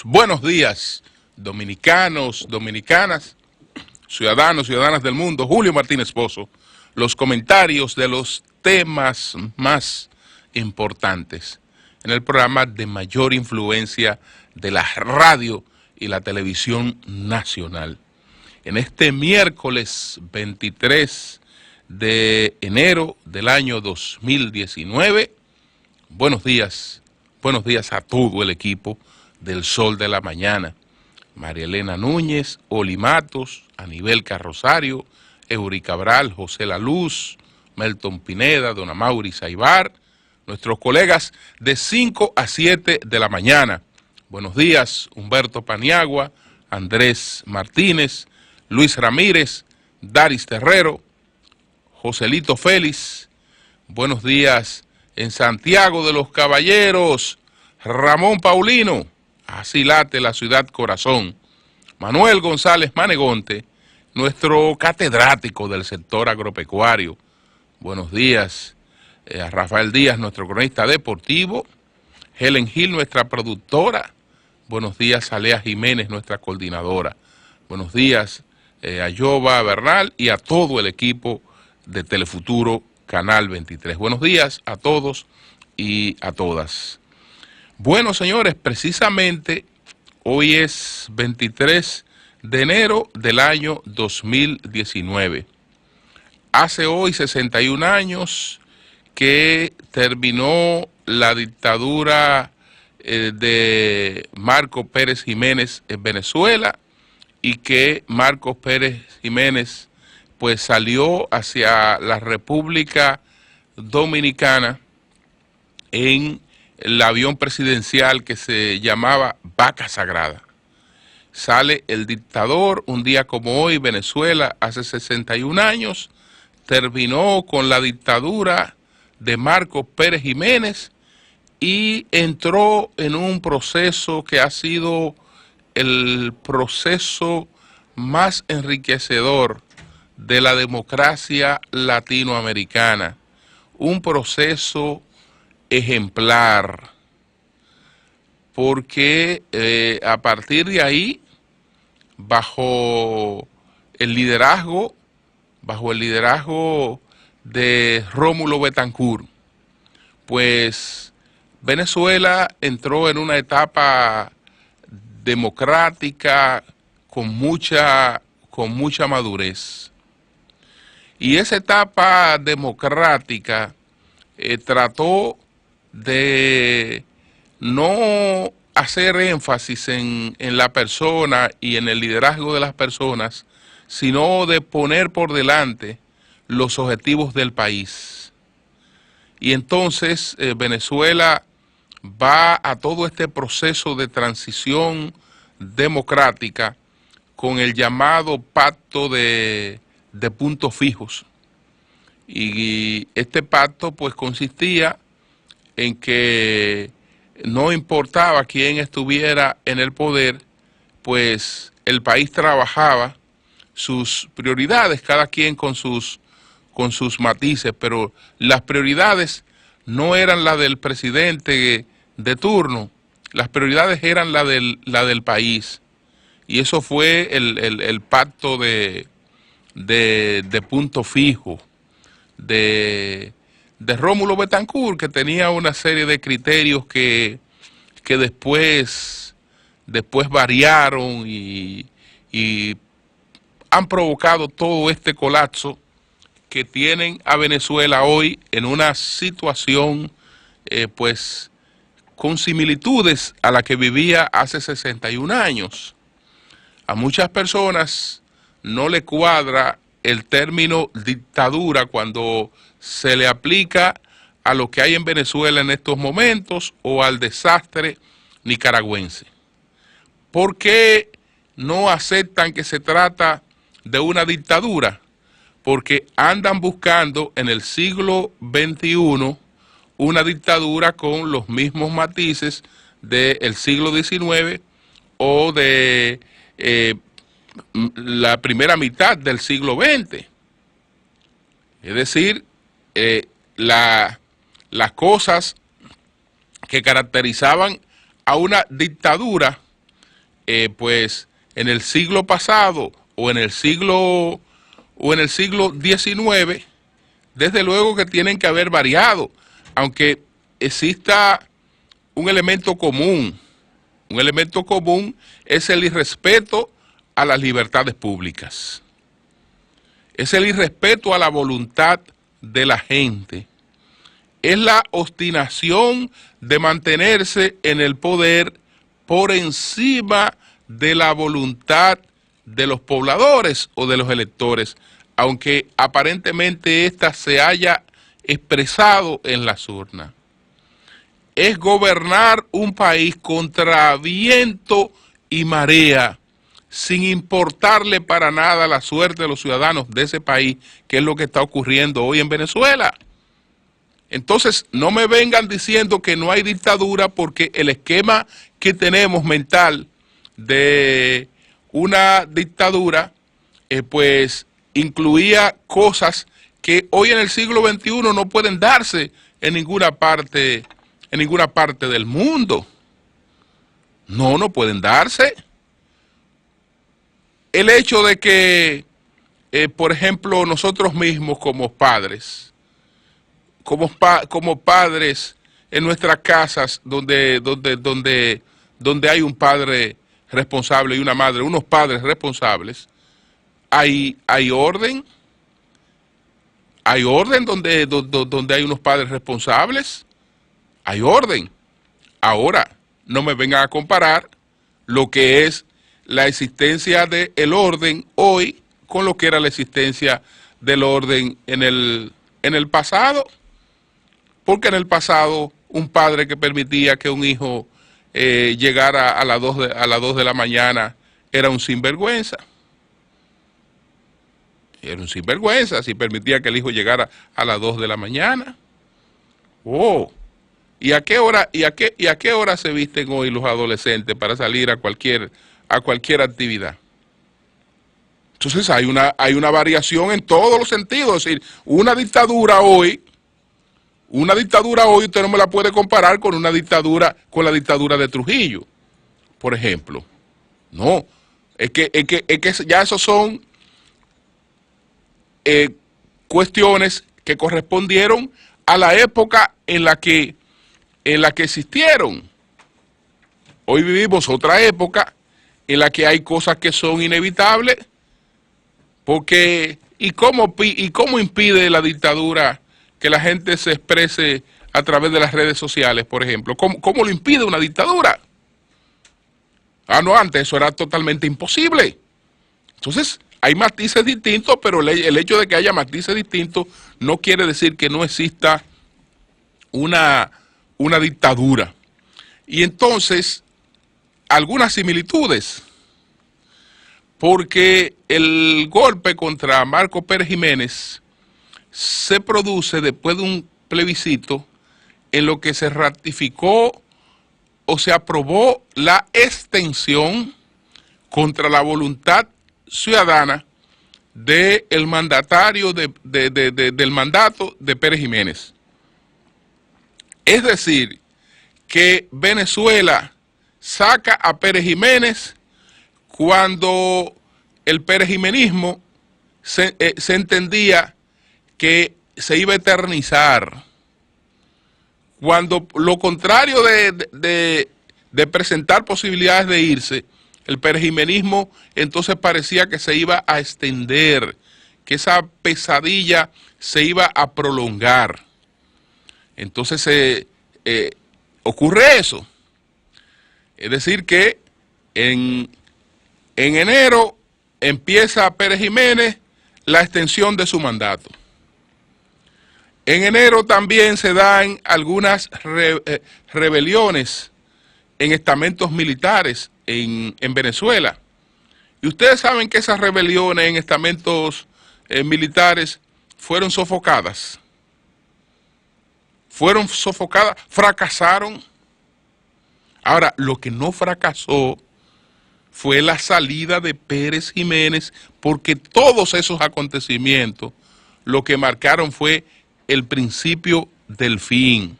buenos días, dominicanos, dominicanas, ciudadanos, ciudadanas del mundo. Julio Martínez Pozo, los comentarios de los temas más importantes en el programa de mayor influencia de la radio y la televisión nacional. En este miércoles 23 de enero del año 2019, buenos días a todo el equipo del Sol de la Mañana. María Elena Núñez, Oli Matos, Anibel Carrosario, Eury Cabral, José La Luz, Melton Pineda, Don Amaury Saibar, nuestros colegas de 5 a 7 de la mañana. Buenos días, Humberto Paniagua, Andrés Martínez, Luis Ramírez, Daris Terrero, Joselito Félix. Buenos días en Santiago de los Caballeros, Ramón Paulino, así late la ciudad corazón. Manuel González Manegonte, nuestro catedrático del sector agropecuario. Buenos días a Rafael Díaz, nuestro cronista deportivo. Helen Gil, nuestra productora. Buenos días a Lea Jiménez, nuestra coordinadora. Buenos días a Yoba Bernal y a todo el equipo de Telefuturo Canal 23. Buenos días a todos y a todas. Bueno, señores, precisamente hoy es 23 de enero del año 2019. Hace hoy 61 años que terminó la dictadura de Marcos Pérez Jiménez en Venezuela y que Marcos Pérez Jiménez pues salió hacia la República Dominicana en el avión presidencial que se llamaba Vaca Sagrada. Sale el dictador un día como hoy. Venezuela hace 61 años terminó con la dictadura de Marcos Pérez Jiménez y entró en un proceso que ha sido el proceso más enriquecedor de la democracia latinoamericana, un proceso ejemplar, porque a partir de ahí, bajo el liderazgo de Rómulo Betancourt, pues Venezuela entró en una etapa democrática con mucha madurez. Y esa etapa democrática trató de no hacer énfasis en la persona y en el liderazgo de las personas, sino de poner por delante los objetivos del país. Y entonces Venezuela va a todo este proceso de transición democrática con el llamado pacto de puntos fijos. Y este pacto pues consistía en que no importaba quién estuviera en el poder, pues el país trabajaba sus prioridades, cada quien con sus matices, pero las prioridades no eran las del presidente de turno, las prioridades eran la del país. Y eso fue el pacto de punto fijo de Rómulo Betancourt, que tenía una serie de criterios que después variaron y han provocado todo este colapso que tienen a Venezuela hoy en una situación pues con similitudes a la que vivía hace 61 años. A muchas personas no le cuadra el término dictadura cuando se le aplica a lo que hay en Venezuela en estos momentos o al desastre nicaragüense. ¿Por qué no aceptan que se trata de una dictadura? Porque andan buscando en el siglo XXI una dictadura con los mismos matices del siglo XIX o de la primera mitad del siglo XX. Es decir, las cosas que caracterizaban a una dictadura pues en el siglo pasado o en el siglo XIX, desde luego que tienen que haber variado, aunque exista un elemento común. Un elemento común es el irrespeto a las libertades públicas. Es el irrespeto a la voluntad de la gente. Es la obstinación de mantenerse en el poder por encima de la voluntad de los pobladores o de los electores, aunque aparentemente ésta se haya expresado en las urnas. Es gobernar un país contra viento y marea, sin importarle para nada la suerte de los ciudadanos de ese país, que es lo que está ocurriendo hoy en Venezuela. Entonces, no me vengan diciendo que no hay dictadura, porque el esquema que tenemos mental de una dictadura, pues incluía cosas que hoy en el siglo XXI no pueden darse en ninguna parte del mundo. No pueden darse. El hecho de que, por ejemplo, nosotros mismos como padres, como padres en nuestras casas donde hay un padre responsable y una madre, unos padres responsables, hay orden. Hay orden donde hay unos padres responsables. Hay orden. Ahora, no me vengan a comparar lo que es la existencia del orden hoy con lo que era la existencia del orden en el pasado. Porque en el pasado un padre que permitía que un hijo llegara a las 2 de la mañana era un sinvergüenza. Era un sinvergüenza si permitía que el hijo llegara a las 2 de la mañana. Oh. ¿Y a qué hora se visten hoy los adolescentes para salir a cualquier actividad? Entonces hay una variación en todos los sentidos. Es decir, una dictadura hoy usted no me la puede comparar con la dictadura de Trujillo, por ejemplo. No, es que ya esos son cuestiones que correspondieron a la época en la que existieron. Hoy vivimos otra época en la que hay cosas que son inevitables, porque ¿y cómo impide la dictadura que la gente se exprese a través de las redes sociales, por ejemplo? ¿Cómo lo impide una dictadura? No, antes eso era totalmente imposible. Entonces, hay matices distintos, pero el hecho de que haya matices distintos no quiere decir que no exista una dictadura. Y entonces, algunas similitudes, porque el golpe contra Marco Pérez Jiménez se produce después de un plebiscito en lo que se ratificó o se aprobó la extensión contra la voluntad ciudadana del mandatario del mandato de Pérez Jiménez. Es decir, que Venezuela saca a Pérez Jiménez cuando el perejimenismo se entendía que se iba a eternizar. Cuando lo contrario de presentar posibilidades de irse, el perejimenismo entonces parecía que se iba a extender, que esa pesadilla se iba a prolongar. Entonces ocurre eso. Es decir que en enero empieza Pérez Jiménez la extensión de su mandato. En enero también se dan algunas rebeliones en estamentos militares en Venezuela. Y ustedes saben que esas rebeliones en estamentos militares fueron sofocadas. Fracasaron. Ahora, lo que no fracasó fue la salida de Pérez Jiménez, porque todos esos acontecimientos lo que marcaron fue el principio del fin.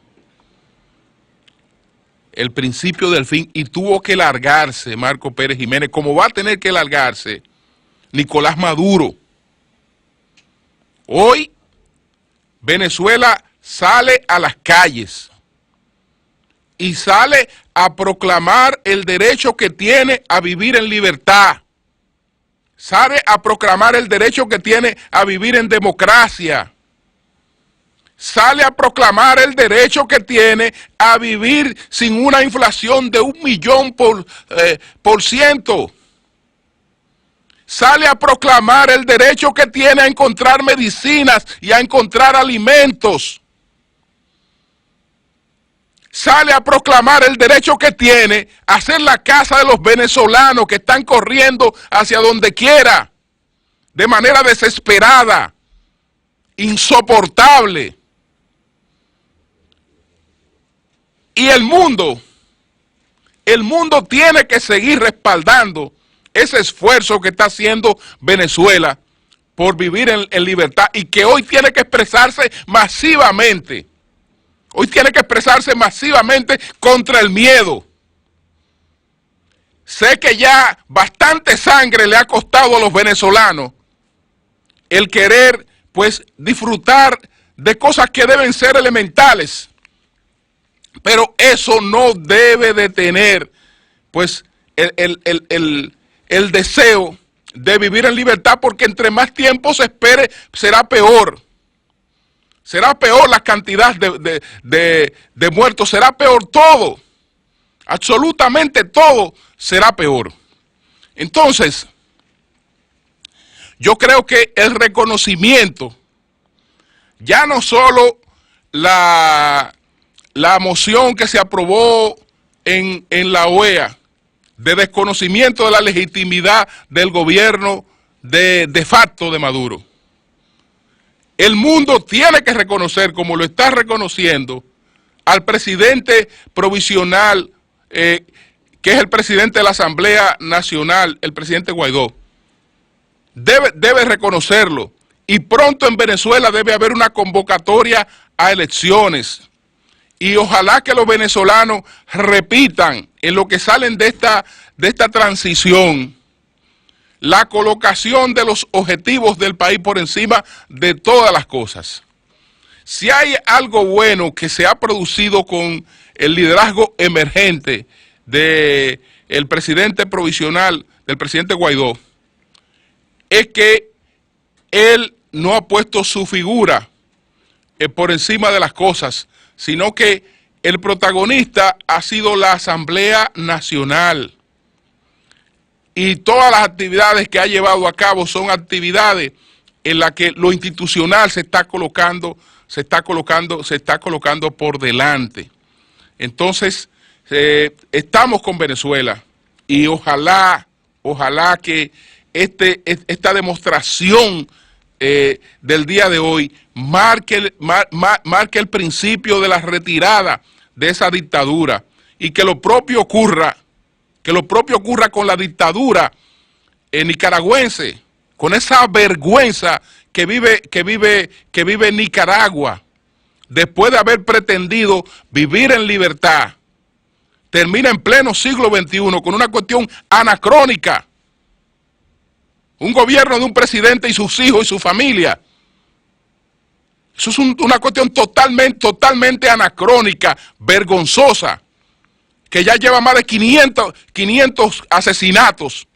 el principio del fin, y tuvo que largarse Marco Pérez Jiménez, como va a tener que largarse Nicolás Maduro. Hoy Venezuela sale a las calles y sale a proclamar el derecho que tiene a vivir en libertad. Sale a proclamar el derecho que tiene a vivir en democracia. Sale a proclamar el derecho que tiene a vivir sin una inflación de 1.000.000%. Sale a proclamar el derecho que tiene a encontrar medicinas y a encontrar alimentos. Sale a proclamar el derecho que tiene a hacer la casa de los venezolanos que están corriendo hacia donde quiera, de manera desesperada, insoportable. Y el mundo tiene que seguir respaldando ese esfuerzo que está haciendo Venezuela por vivir en libertad, y que hoy tiene que expresarse masivamente. Hoy tiene que expresarse masivamente contra el miedo. Sé que ya bastante sangre le ha costado a los venezolanos el querer, pues, disfrutar de cosas que deben ser elementales. Pero eso no debe detener, pues, el deseo de vivir en libertad, porque entre más tiempo se espere, será peor. Será peor la cantidad de muertos, será peor todo. Absolutamente todo será peor. Entonces, yo creo que el reconocimiento, ya no solo la moción que se aprobó en la OEA, de desconocimiento de la legitimidad del gobierno de facto de Maduro. El mundo tiene que reconocer, como lo está reconociendo, al presidente provisional, que es el presidente de la Asamblea Nacional, el presidente Guaidó. Debe reconocerlo. Y pronto en Venezuela debe haber una convocatoria a elecciones. Y ojalá que los venezolanos repitan en lo que salen de esta transición la colocación de los objetivos del país por encima de todas las cosas. Si hay algo bueno que se ha producido con el liderazgo emergente del presidente provisional, del presidente Guaidó, es que él no ha puesto su figura por encima de las cosas, sino que el protagonista ha sido la Asamblea Nacional. Y todas las actividades que ha llevado a cabo son actividades en las que lo institucional se está colocando por delante. Entonces, estamos con Venezuela, y ojalá que esta demostración del día de hoy marque el principio de la retirada de esa dictadura, y que lo propio ocurra con la dictadura nicaragüense, con esa vergüenza que vive Nicaragua, después de haber pretendido vivir en libertad. Termina en pleno siglo XXI con una cuestión anacrónica. Un gobierno de un presidente y sus hijos y su familia. Eso es una cuestión totalmente anacrónica, vergonzosa, que ya lleva más de 500 asesinatos.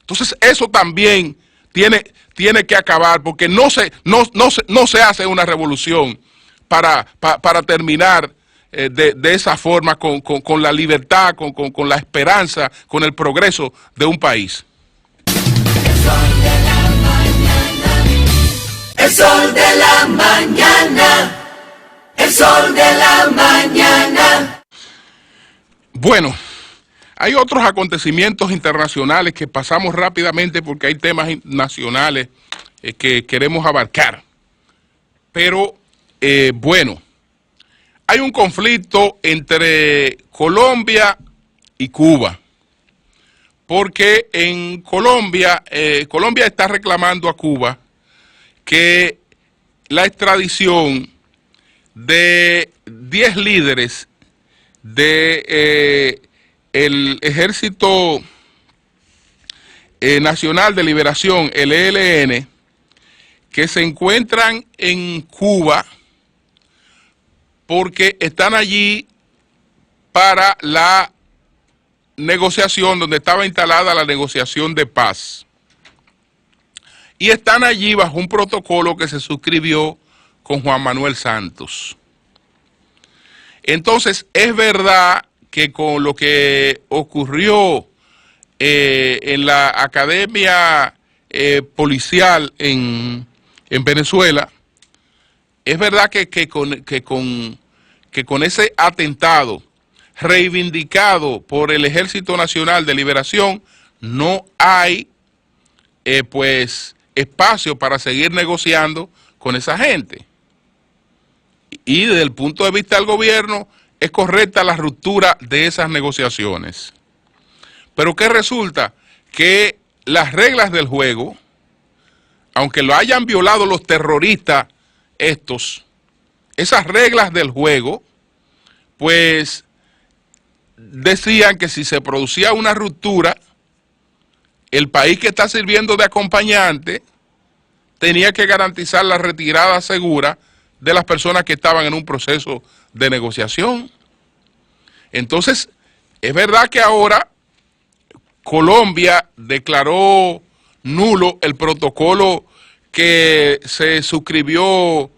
Entonces eso también tiene que acabar, porque no se hace una revolución para terminar de esa forma con la libertad, con la esperanza, con el progreso de un país. El sol de la mañana, el sol de la mañana. Bueno, hay otros acontecimientos internacionales que pasamos rápidamente porque hay temas nacionales que queremos abarcar. Pero, bueno, hay un conflicto entre Colombia y Cuba. Porque en Colombia, Colombia está reclamando a Cuba que la extradición de 10 líderes de el Ejército Nacional de Liberación, el ELN, que se encuentran en Cuba porque están allí para la negociación, donde estaba instalada la negociación de paz. Y están allí bajo un protocolo que se suscribió con Juan Manuel Santos. Entonces, es verdad que con lo que ocurrió en la Academia Policial en Venezuela, es verdad que con ese atentado reivindicado por el Ejército Nacional de Liberación, no hay pues espacio para seguir negociando con esa gente. Y desde el punto de vista del gobierno, es correcta la ruptura de esas negociaciones. Pero ¿qué resulta? Que las reglas del juego, aunque lo hayan violado los terroristas esas reglas del juego, pues decían que si se producía una ruptura, el país que está sirviendo de acompañante tenía que garantizar la retirada segura de las personas que estaban en un proceso de negociación. Entonces, es verdad que ahora Colombia declaró nulo el protocolo que se suscribió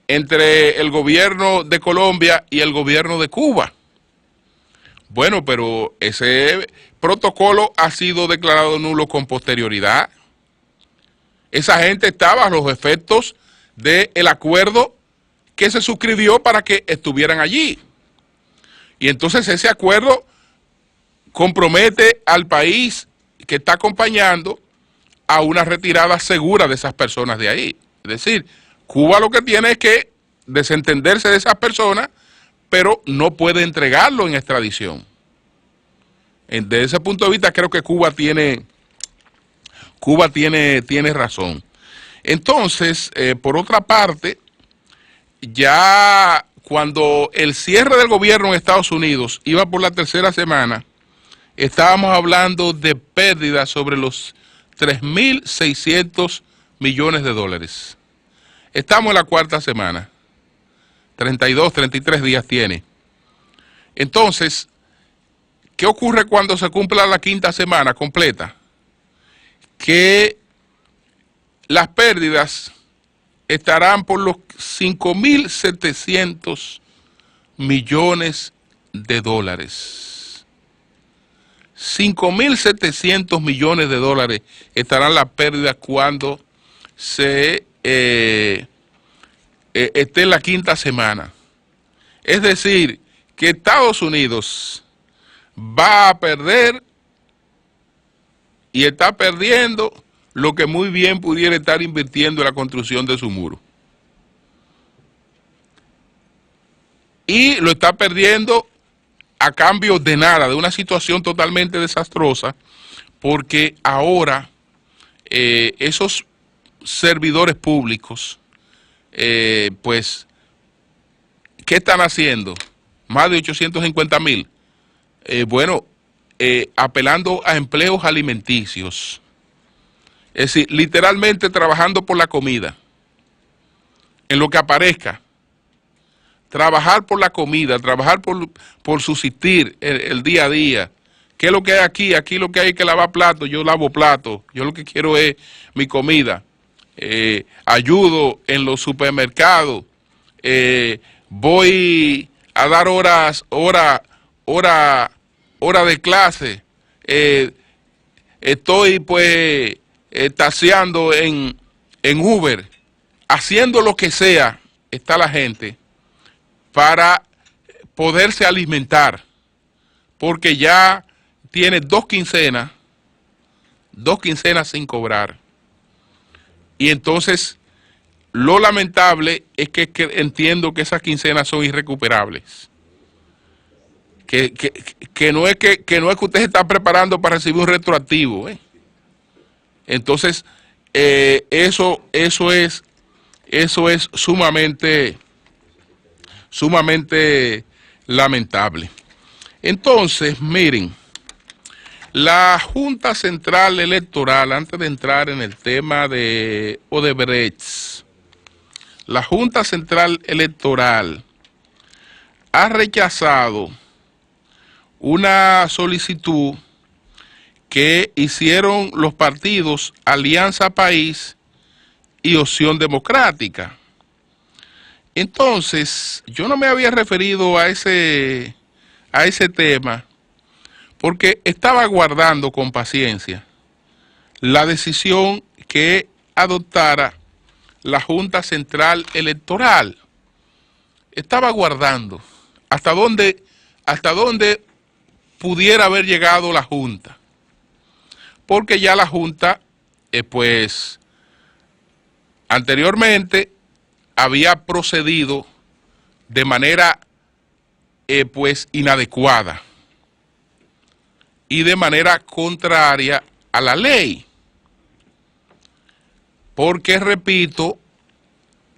entre el gobierno de Colombia y el gobierno de Cuba. Bueno, pero ese protocolo ha sido declarado nulo con posterioridad. Esa gente estaba a los efectos del acuerdo que se suscribió para que estuvieran allí. Y entonces ese acuerdo compromete al país que está acompañando a una retirada segura de esas personas de ahí. Es decir, Cuba lo que tiene es que desentenderse de esas personas, pero no puede entregarlo en extradición. Desde ese punto de vista creo que Cuba tiene razón. Entonces, por otra parte, ya cuando el cierre del gobierno en Estados Unidos iba por la tercera semana, estábamos hablando de pérdidas sobre los 3.600 millones de dólares. Estamos en la cuarta semana. 32, 33 días tiene. Entonces, ¿qué ocurre cuando se cumpla la quinta semana completa? Que las pérdidas estarán por los 5.700 millones de dólares. 5.700 millones de dólares estarán las pérdidas cuando se esté en la quinta semana. Es decir, que Estados Unidos va a perder y está perdiendo lo que muy bien pudiera estar invirtiendo en la construcción de su muro. Y lo está perdiendo a cambio de nada, de una situación totalmente desastrosa, porque ahora esos servidores públicos, pues, ¿qué están haciendo? Más de 850,000. Bueno, apelando a empleos alimenticios. Es decir, literalmente trabajando por la comida, en lo que aparezca. Trabajar por la comida, trabajar por subsistir el día a día. ¿Qué es lo que hay aquí? Aquí lo que hay es que lavar platos, yo lavo platos, yo lo que quiero es mi comida. Ayudo en los supermercados, voy a dar hora de clase, estoy pues taseando en Uber, haciendo lo que sea, está la gente para poderse alimentar, porque ya tiene dos quincenas sin cobrar. Y entonces, lo lamentable es que entiendo que esas quincenas son irrecuperables. Que no es que usted se está preparando para recibir un retroactivo, ¿eh? Entonces, eso es sumamente lamentable. Entonces, miren, la Junta Central Electoral, antes de entrar en el tema de Odebrecht, la Junta Central Electoral ha rechazado una solicitud que hicieron los partidos Alianza País y Opción Democrática. Entonces, yo no me había referido a ese tema porque estaba aguardando con paciencia la decisión que adoptara la Junta Central Electoral. Estaba aguardando hasta dónde pudiera haber llegado la Junta, porque ya la Junta, pues, anteriormente había procedido de manera, pues, inadecuada y de manera contraria a la ley. Porque, repito,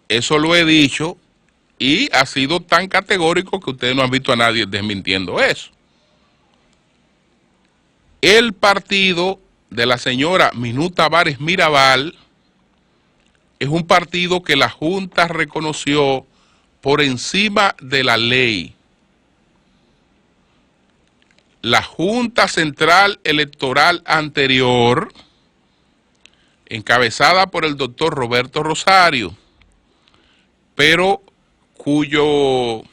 eso lo he dicho y ha sido tan categórico que ustedes no han visto a nadie desmintiendo eso. El partido de la señora Minú Tavares Mirabal es un partido que la Junta reconoció por encima de la ley. La Junta Central Electoral anterior, encabezada por el doctor Roberto Rosario, pero cuyo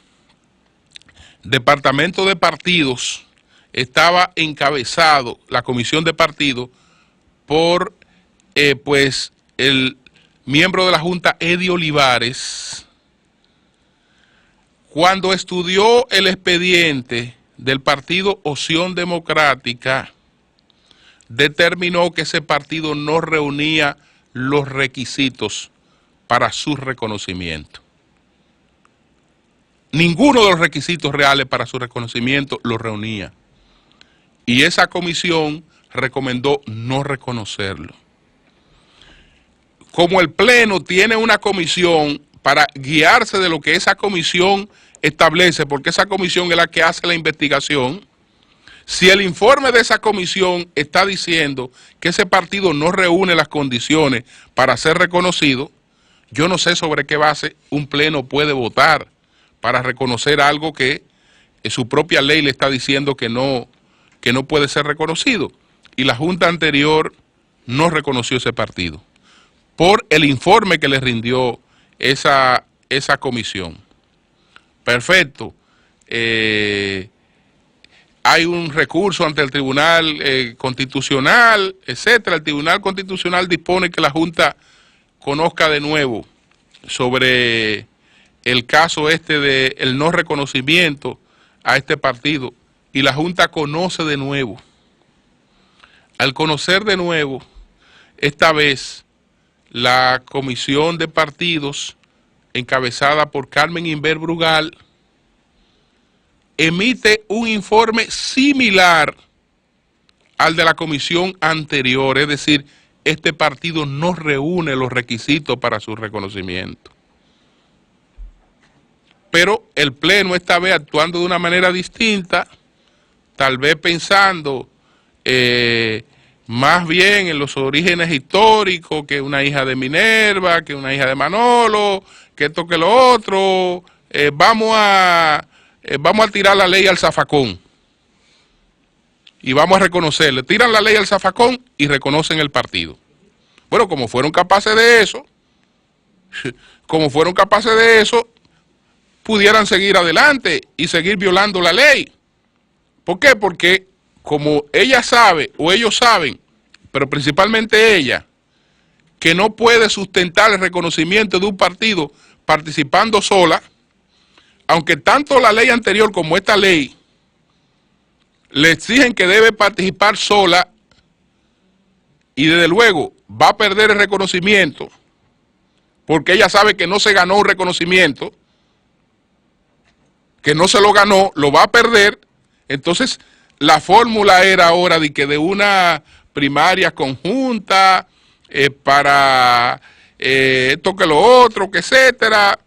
departamento de partidos estaba encabezado, la comisión de partidos, por pues el miembro de la Junta, Eddie Olivares. Cuando estudió el expediente del partido Opción Democrática, determinó que ese partido no reunía los requisitos para su reconocimiento. Ninguno de los requisitos reales para su reconocimiento los reunía. Y esa comisión recomendó no reconocerlo. Como el Pleno tiene una comisión para guiarse de lo que esa comisión establece, porque esa comisión es la que hace la investigación, si el informe de esa comisión está diciendo que ese partido no reúne las condiciones para ser reconocido, yo no sé sobre qué base un Pleno puede votar para reconocer algo que su propia ley le está diciendo que no puede ser reconocido. Y la Junta anterior no reconoció ese partido por el informe que le rindió esa comisión. Perfecto. Hay un recurso ante el Tribunal Constitucional, etcétera. El Tribunal Constitucional dispone que la Junta conozca de nuevo sobre el caso de el no reconocimiento a este partido, y la Junta conoce de nuevo. Al conocer de nuevo, esta vez la comisión de partidos encabezada por Carmen Inver Brugal emite un informe similar al de la comisión anterior, es decir, este partido no reúne los requisitos para su reconocimiento. Pero el Pleno esta vez, actuando de una manera distinta, tal vez pensando más bien en los orígenes históricos, que una hija de Minerva, que una hija de Manolo, que esto, que lo otro, vamos a tirar la ley al zafacón y vamos a reconocerle. Tiran la ley al zafacón y reconocen el partido. Bueno, como fueron capaces de eso, pudieran seguir adelante y seguir violando la ley. ¿Por qué? Porque como ella sabe, o ellos saben, pero principalmente ella, que no puede sustentar el reconocimiento de un partido participando sola, aunque tanto la ley anterior como esta ley le exigen que debe participar sola, y desde luego va a perder el reconocimiento, porque ella sabe que no se ganó un reconocimiento, que no se lo ganó, lo va a perder. Entonces la fórmula era ahora de que de una primaria conjunta para esto, que lo otro, que etcétera,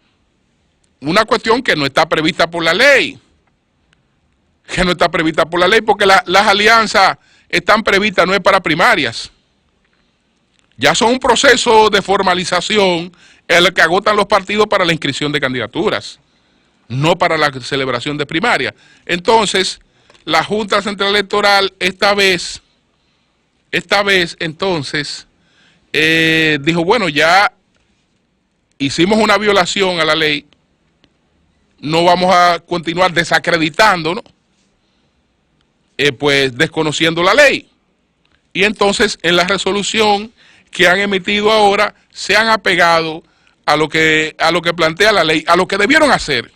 una cuestión que no está prevista por la ley. que no está prevista por la ley, porque las alianzas están previstas, no es para primarias. Ya son un proceso de formalización en el que agotan los partidos para la inscripción de candidaturas, no para la celebración de primarias. Entonces, la Junta Central Electoral esta vez, entonces, dijo, bueno, ya hicimos una violación a la ley, no vamos a continuar desacreditando, ¿no? Pues desconociendo la ley. Y entonces en la resolución que han emitido ahora se han apegado a lo que plantea la ley, a lo que debieron hacer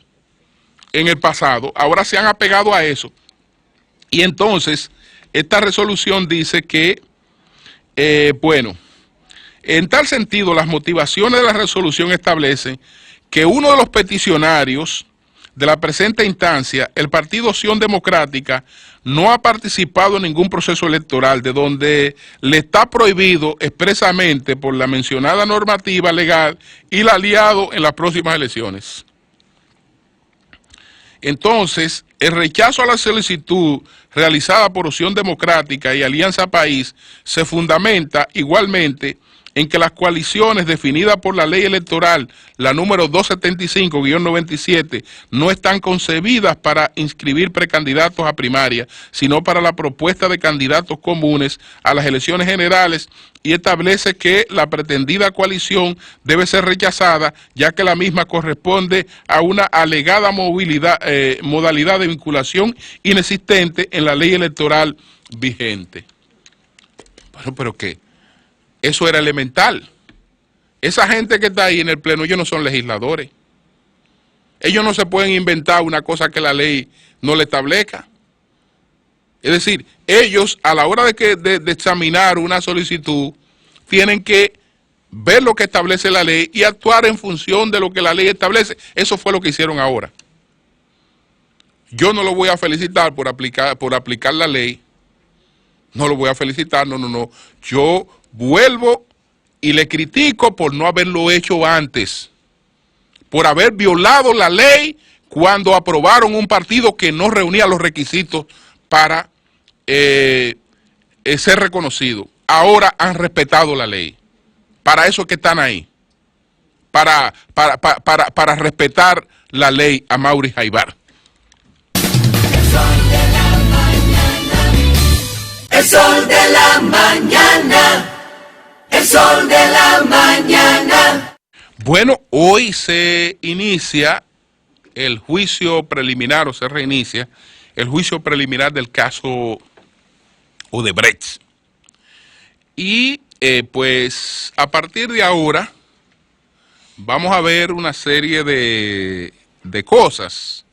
en el pasado. Ahora se han apegado a eso. Y entonces esta resolución dice que, bueno, en tal sentido las motivaciones de la resolución establecen que uno de los peticionarios de la presente instancia, el Partido Acción Democrática, no ha participado en ningún proceso electoral de donde le está prohibido expresamente por la mencionada normativa legal y la aliado en las próximas elecciones. Entonces, el rechazo a la solicitud realizada por Acción Democrática y Alianza País se fundamenta igualmente en que las coaliciones definidas por la ley electoral, la número 275-97, no están concebidas para inscribir precandidatos a primaria, sino para la propuesta de candidatos comunes a las elecciones generales, y establece que la pretendida coalición debe ser rechazada, ya que la misma corresponde a una alegada modalidad de vinculación inexistente en la ley electoral vigente. Bueno, ¿pero qué? Eso era elemental. Esa gente que está ahí en el pleno, ellos no son legisladores. Ellos no se pueden inventar una cosa que la ley no le establezca. Es decir, ellos a la hora de examinar una solicitud, tienen que ver lo que establece la ley y actuar en función de lo que la ley establece. Eso fue lo que hicieron ahora. Yo no lo voy a felicitar por aplicar la ley. No lo voy a felicitar, no. Yo vuelvo y le critico por no haberlo hecho antes, por haber violado la ley cuando aprobaron un partido que no reunía los requisitos para ser reconocido. Ahora han respetado la ley. Para eso es que están ahí. Para respetar la ley a Mauri Jaibar. El sol de la mañana. El sol de la mañana. Bueno, hoy se inicia el juicio preliminar, o se reinicia el juicio preliminar del caso Odebrecht. Y pues a partir de ahora vamos a ver una serie de cosas.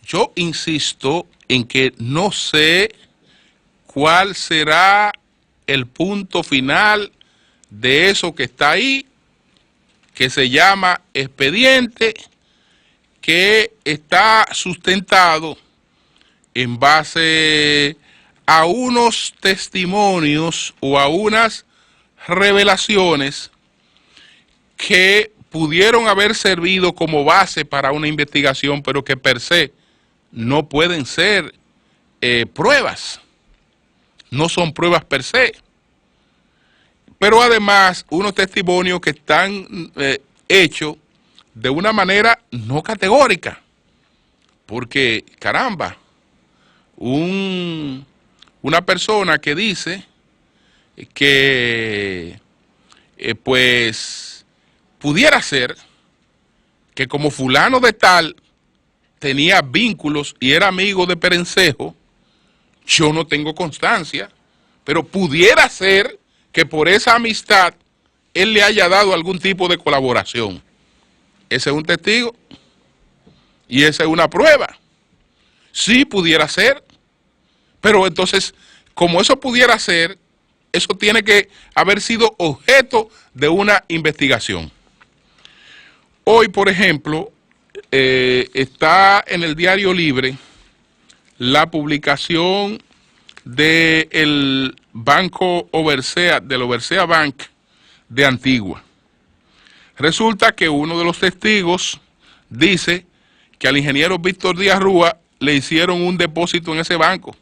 Yo insisto en que no sé cuál será el punto final de eso que está ahí, que se llama expediente, que está sustentado en base a unos testimonios o a unas revelaciones que pudieron haber servido como base para una investigación, pero que per se no pueden ser pruebas, no son pruebas per se. Pero además, unos testimonios que están hechos de una manera no categórica, porque, caramba, una persona que dice que, pues, pudiera ser que como fulano de tal tenía vínculos y era amigo de Perencejo, yo no tengo constancia, pero pudiera ser que por esa amistad él le haya dado algún tipo de colaboración. Ese es un testigo y esa es una prueba. Sí, pudiera ser, pero entonces, como eso pudiera ser, eso tiene que haber sido objeto de una investigación. Hoy, por ejemplo, está en el Diario Libre la publicación del Banco Oversea, del Oversea Bank de Antigua. Resulta que uno de los testigos dice que al ingeniero Víctor Díaz Rúa le hicieron un depósito en ese banco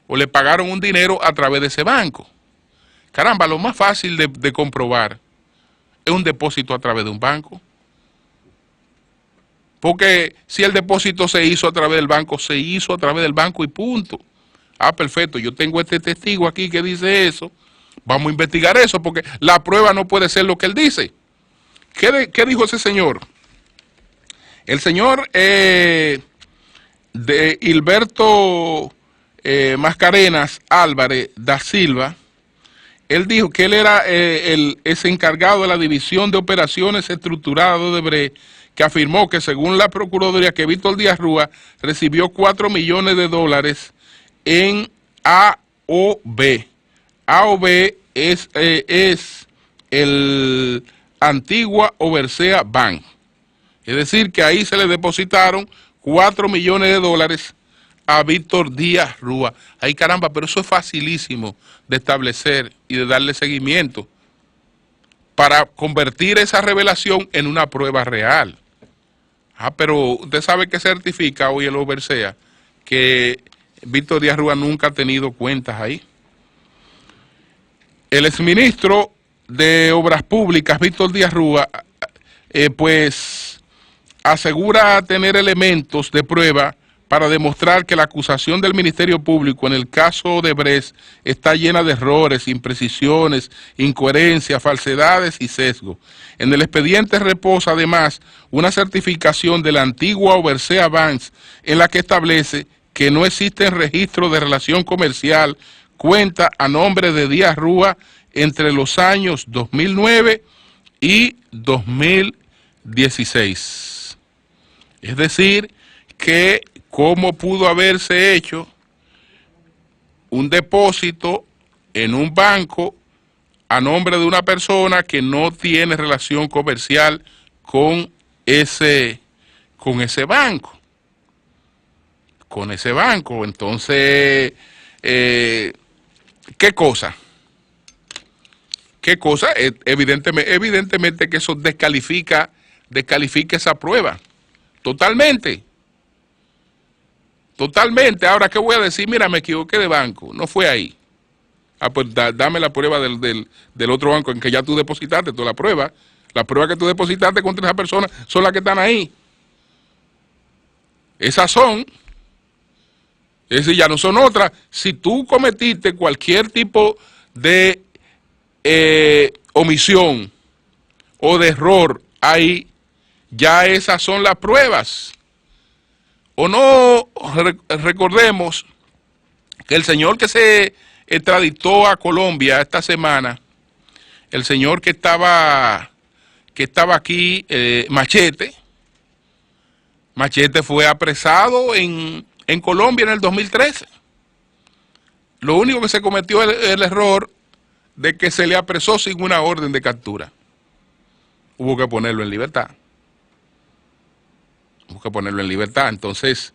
o le pagaron un dinero a través de ese banco. Caramba, lo más fácil de comprobar es un depósito a través de un banco. Porque si el depósito se hizo a través del banco, se hizo a través del banco y punto. Ah, perfecto, yo tengo este testigo aquí que dice eso. Vamos a investigar eso porque la prueba no puede ser lo que él dice. ¿Qué dijo ese señor? El señor de Hilberto Mascarenas Álvarez da Silva, él dijo que él era ese encargado de la División de Operaciones Estructuradas de Odebrecht, que afirmó que según la Procuraduría que Víctor Díaz Rúa recibió $4 millones en AOB. AOB es el Antigua Oversea Bank. Es decir, que ahí se le depositaron $4 millones a Víctor Díaz Rúa. Ay, caramba, pero eso es facilísimo de establecer y de darle seguimiento para convertir esa revelación en una prueba real. Ah, pero usted sabe que certifica hoy el Oversea que Víctor Díaz Rúa nunca ha tenido cuentas ahí. El exministro de Obras Públicas, Víctor Díaz Rúa, pues asegura tener elementos de prueba para demostrar que la acusación del Ministerio Público en el caso Odebrecht está llena de errores, imprecisiones, incoherencias, falsedades y sesgo. En el expediente reposa además una certificación de la antigua Oversea Banks en la que establece que no existe registro de relación comercial, cuenta a nombre de Díaz Rúa entre los años 2009 y 2016. Es decir, que cómo pudo haberse hecho un depósito en un banco a nombre de una persona que no tiene relación comercial con ese banco. Entonces, ¿qué cosa? Evidentemente que eso descalifica esa prueba. Totalmente. Ahora, ¿qué voy a decir? Mira, me equivoqué de banco. No fue ahí. Ah, pues dame la prueba del otro banco en que ya tú depositaste toda la prueba. La prueba que tú depositaste contra esa persona son las que están ahí. Esas son. Es decir, ya no son otras. Si tú cometiste cualquier tipo de omisión o de error ahí, ya esas son las pruebas. O no recordemos que el señor que se extraditó a Colombia esta semana, el señor que estaba aquí, Machete fue apresado en Colombia en el 2013. Lo único que se cometió es el error de que se le apresó sin una orden de captura. Hubo que ponerlo en libertad. Entonces,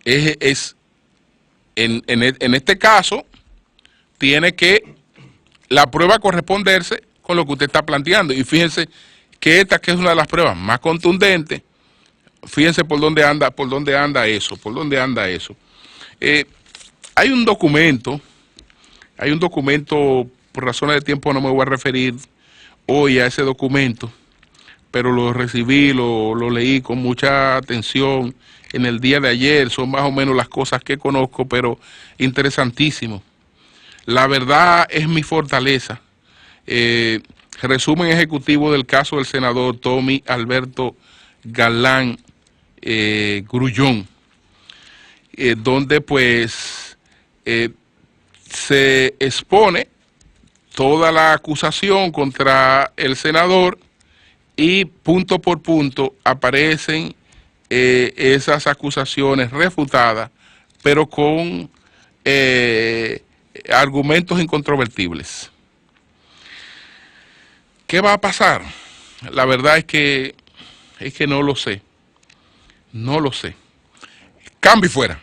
en este caso, tiene que la prueba corresponderse con lo que usted está planteando. Y fíjense que esta que es una de las pruebas más contundentes, fíjense por dónde anda eso. Hay un documento, por razones de tiempo no me voy a referir hoy a ese documento, pero lo recibí, lo leí con mucha atención en el día de ayer. Son más o menos las cosas que conozco, pero interesantísimo. La verdad es mi fortaleza. Resumen ejecutivo del caso del senador Tommy Alberto Galán Grullón, donde pues se expone toda la acusación contra el senador y punto por punto aparecen esas acusaciones refutadas, pero con argumentos incontrovertibles. ¿Qué va a pasar? La verdad es que no lo sé. Cambio y fuera.